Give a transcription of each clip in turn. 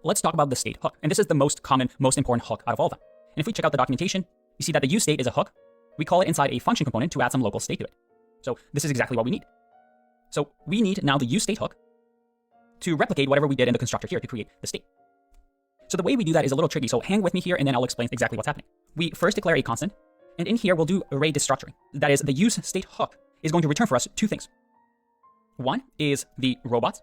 let's talk about the state hook. And this is the most common, most important hook out of all of them. And if we check out the documentation, you see that the useState is a hook. We call it inside a function component to add some local state to it. So this is exactly what we need. So we need now the useState hook to replicate whatever we did in the constructor here to create the state. So the way we do that is a little tricky. So hang with me here and then I'll explain exactly what's happening. We first declare a constant, and in here we'll do array destructuring. That is, the useState hook is going to return for us two things. One is the robots.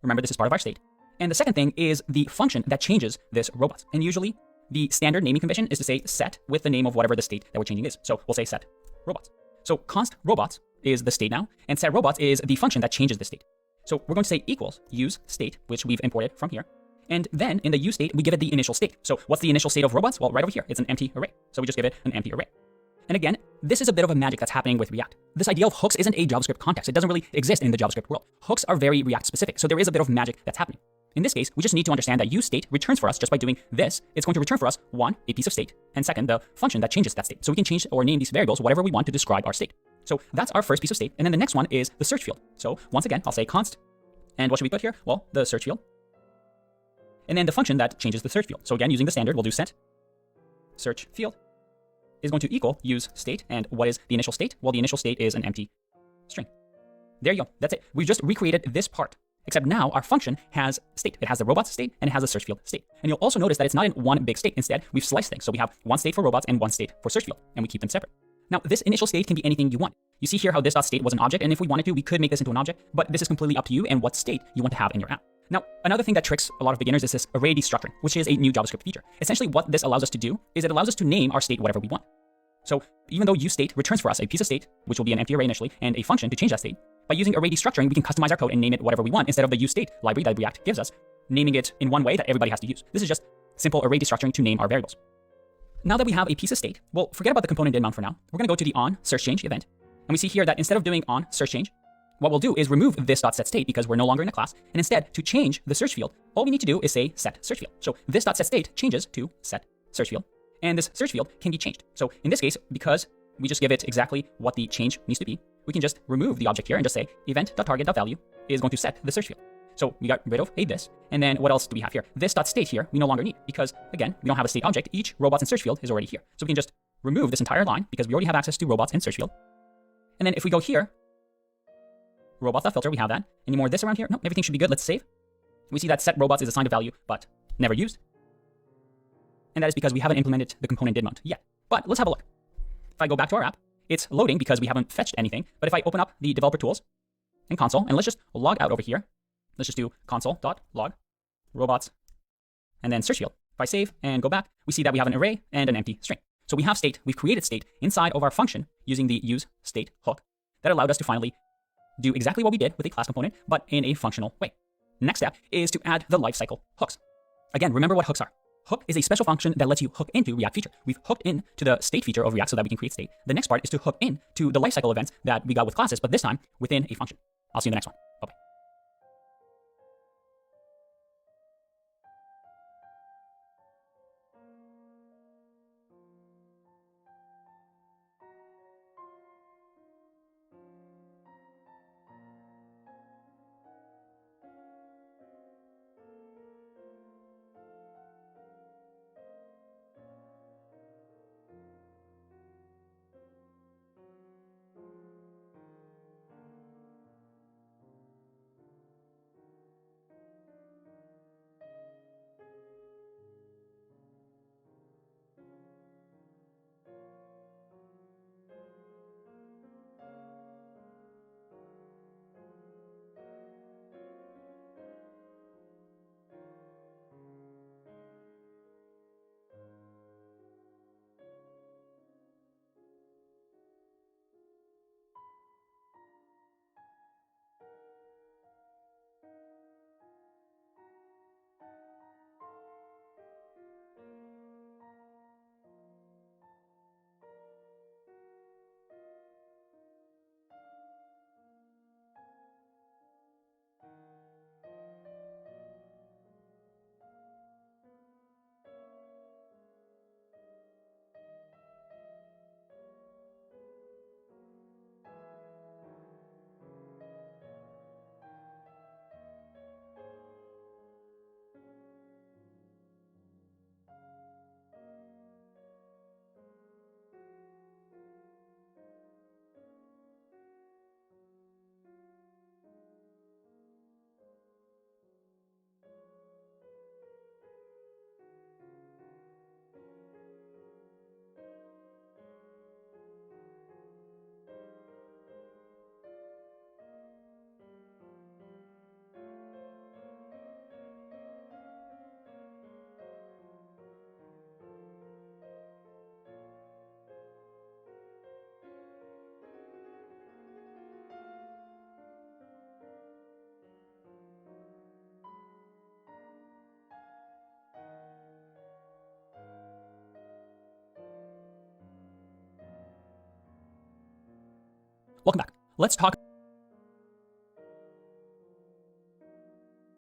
Remember, this is part of our state. And the second thing is the function that changes this robots. And usually the standard naming convention is to say set with the name of whatever the state that we're changing is. So we'll say set robots. So const robots is the state now, and set robots is the function that changes the state. So we're going to say equals useState, which we've imported from here. And then in the useState, we give it the initial state. So what's the initial state of robots? Well, right over here, it's an empty array. So we just give it an empty array. And again, this is a bit of a magic that's happening with React. This idea of hooks isn't a JavaScript context. It doesn't really exist in the JavaScript world. Hooks are very React specific. So there is a bit of magic that's happening. In this case, we just need to understand that useState returns for us just by doing this. It's going to return for us, one, a piece of state, and second, the function that changes that state. So we can change or name these variables whatever we want to describe our state. So that's our first piece of state. And then the next one is the search field. So once again, I'll say const. And what should we put here? Well, the search field. And then the function that changes the search field. So again, using the standard, we'll do set search field is going to equal useState. And what is the initial state? Well, the initial state is an empty string. There you go. That's it. We've just recreated this part. Except now our function has state. It has the robots state and it has a search field state. And you'll also notice that it's not in one big state. Instead, we've sliced things. So we have one state for robots and one state for search field, and we keep them separate. Now, this initial state can be anything you want. You see here how this.state was an object, and if we wanted to, we could make this into an object, but this is completely up to you and what state you want to have in your app. Now, another thing that tricks a lot of beginners is this array destructuring, which is a new JavaScript feature. Essentially, what this allows us to do is it allows us to name our state whatever we want. So even though useState returns for us a piece of state, which will be an empty array initially, and a function to change that state, by using array destructuring, we can customize our code and name it whatever we want instead of the useState library that React gives us, naming it in one way that everybody has to use. This is just simple array destructuring to name our variables. Now that we have a piece of state, well, forget about the component did mount for now. We're going to go to the onSearchChange event, and we see here that instead of doing onSearchChange, what we'll do is remove this.setState because we're no longer in a class, and instead, to change the search field, all we need to do is say set search field. So this.setState changes to set search field, and this search field can be changed. So in this case, because we just give it exactly what the change needs to be, we can just remove the object here and just say event.target.value is going to set the search field. So we got rid of a this, and then what else do we have here? This.state here we no longer need because, again, we don't have a state object. Each robots and search field is already here. So we can just remove this entire line because we already have access to robots and search field. And then if we go here, robots.filter, we have that. Any more of this around here? No, everything should be good. Let's save. We see that set robots is assigned a value, but never used. And that is because we haven't implemented the component did mount yet. But let's have a look. If I go back to our app, it's loading because we haven't fetched anything. But if I open up the developer tools and console, and let's just log out over here. Let's just do console.log robots and then search field. If I save and go back, we see that we have an array and an empty string. So we have state, we've created state inside of our function using the useState hook that allowed us to finally do exactly what we did with a class component, but in a functional way. Next step is to add the lifecycle hooks. Again, remember what hooks are. Hook is a special function that lets you hook into React feature. We've hooked in to the state feature of React so that we can create state. The next part is to hook in to the lifecycle events that we got with classes, but this time within a function. I'll see you in the next one. Bye-bye. let's talk